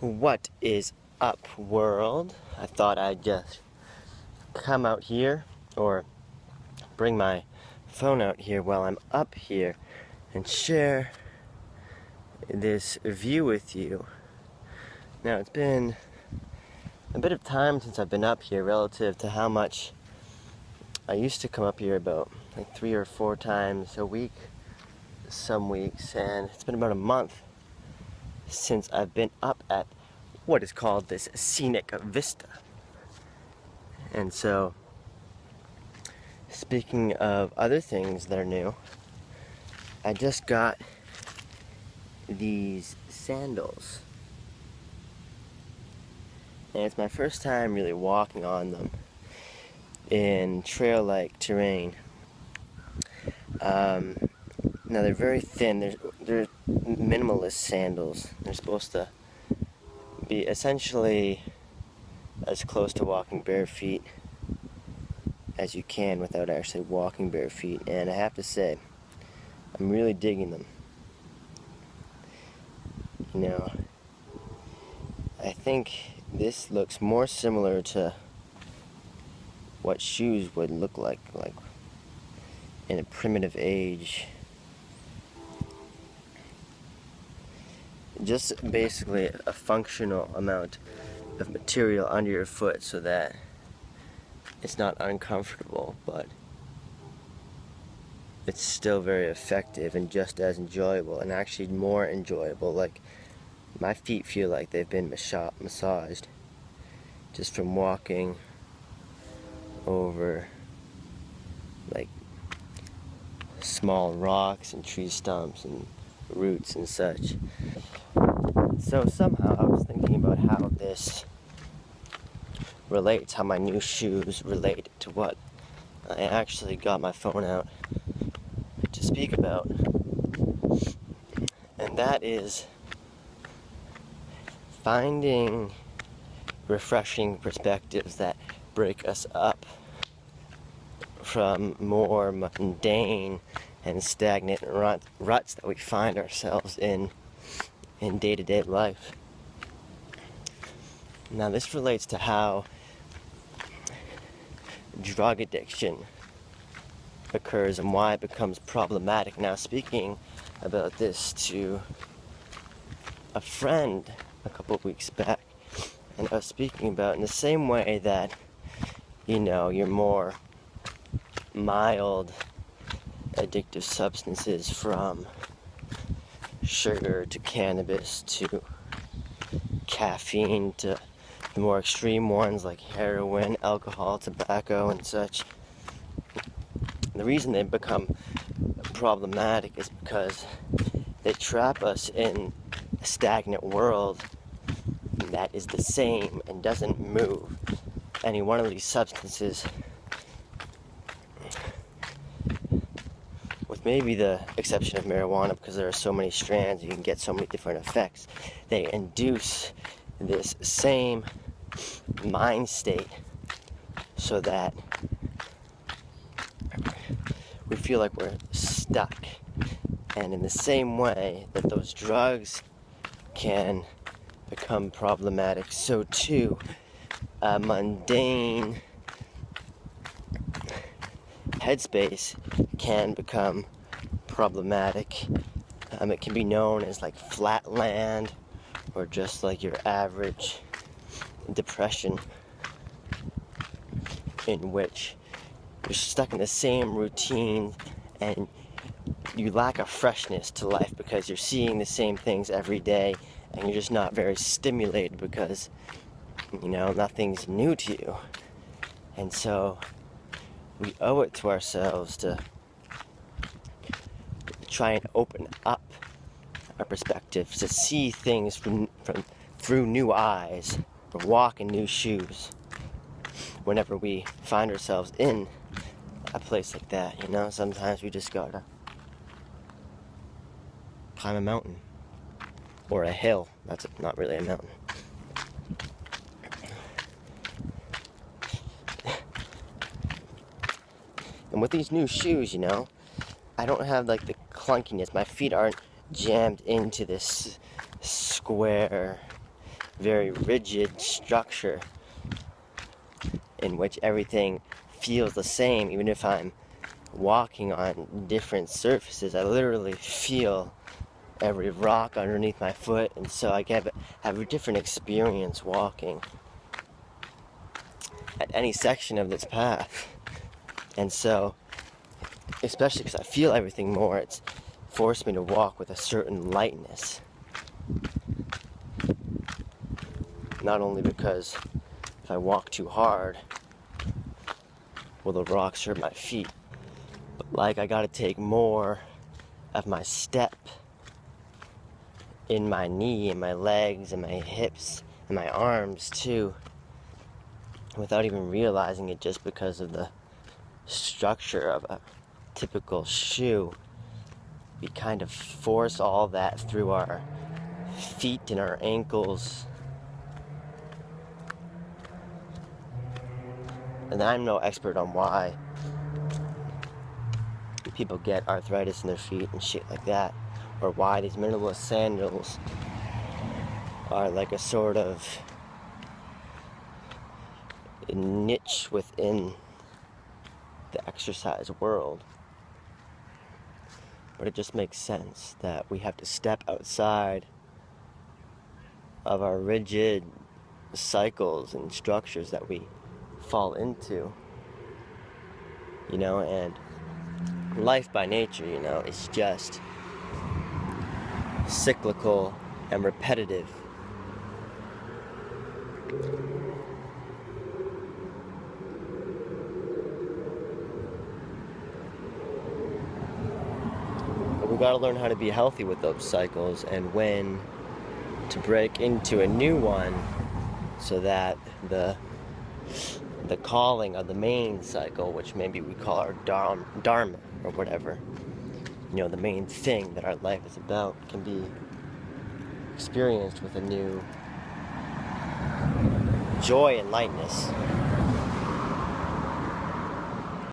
What is up, world? I thought I'd just come out here or bring my phone out here while I'm up here and share this view with you. Now, it's been a bit of time since I've been up here relative to how much I used to come up here, about like 3 or 4 times a week some weeks, and it's been about a month since I've been up at what is called this Scenic Vista. And so, speaking of other things that are new, I just got these sandals, and it's my first time really walking on them in trail-like terrain. Now they're very thin. They're minimalist sandals. They're supposed to be essentially as close to walking bare feet as you can without actually walking bare feet. And I have to say, I'm really digging them. You know, I think this looks more similar to what shoes would look like in a primitive age. Just basically a functional amount of material under your foot so that it's not uncomfortable, but it's still very effective and just as enjoyable, and actually more enjoyable. Like, my feet feel like they've been massaged just from walking over like small rocks and tree stumps and roots and such. So somehow I was thinking about how this relates, how my new shoes relate to what I actually got my phone out to speak about. And that is finding refreshing perspectives that break us up from more mundane and stagnant ruts that we find ourselves in day-to-day life. Now, this relates to how drug addiction occurs and why it becomes problematic. Now, speaking about this to a friend a couple of weeks back, and I was speaking about in the same way that, you know, your more mild addictive substances, from sugar to cannabis to caffeine to the more extreme ones like heroin, alcohol, tobacco, and such. The reason they become problematic is because they trap us in a stagnant world that is the same and doesn't move. Any one of these substances, with maybe the exception of marijuana, because there are so many strands, you can get so many different effects, they induce this same mind state so that we feel like we're stuck. And in the same way that those drugs can become problematic, so too a mundane headspace can become problematic. It can be known as like flatland, or just like your average depression, in which you're stuck in the same routine and you lack a freshness to life because you're seeing the same things every day, and you're just not very stimulated because, you know, nothing's new to you. And so we owe it to ourselves to try and open up our perspective, to see things through new eyes, or walk in new shoes whenever we find ourselves in a place like that. You know, sometimes we just gotta climb a mountain or a hill. That's not really a mountain. And with these new shoes, you know, I don't have like the clunkiness. My feet aren't jammed into this square very rigid structure in which everything feels the same, even if I'm walking on different surfaces. I literally feel every rock underneath my foot, and so I have a different experience walking at any section of this path. And so, especially because I feel everything more, it's forced me to walk with a certain lightness. Not only because if I walk too hard, will the rocks hurt my feet, but like I gotta take more of my step in my knee and my legs and my hips and my arms too, without even realizing it, just because of the structure of a typical shoe. We kind of force all that through our feet and our ankles. And I'm no expert on why people get arthritis in their feet and shit like that, or why these minimalist sandals are like a sort of niche within the exercise world. But it just makes sense that we have to step outside of our rigid cycles and structures that we fall into, and life by nature, is just cyclical and repetitive. But we gotta learn how to be healthy with those cycles and when to break into a new one, so that the calling of the main cycle, which maybe we call our dharma or whatever, the main thing that our life is about, can be experienced with a new joy and lightness.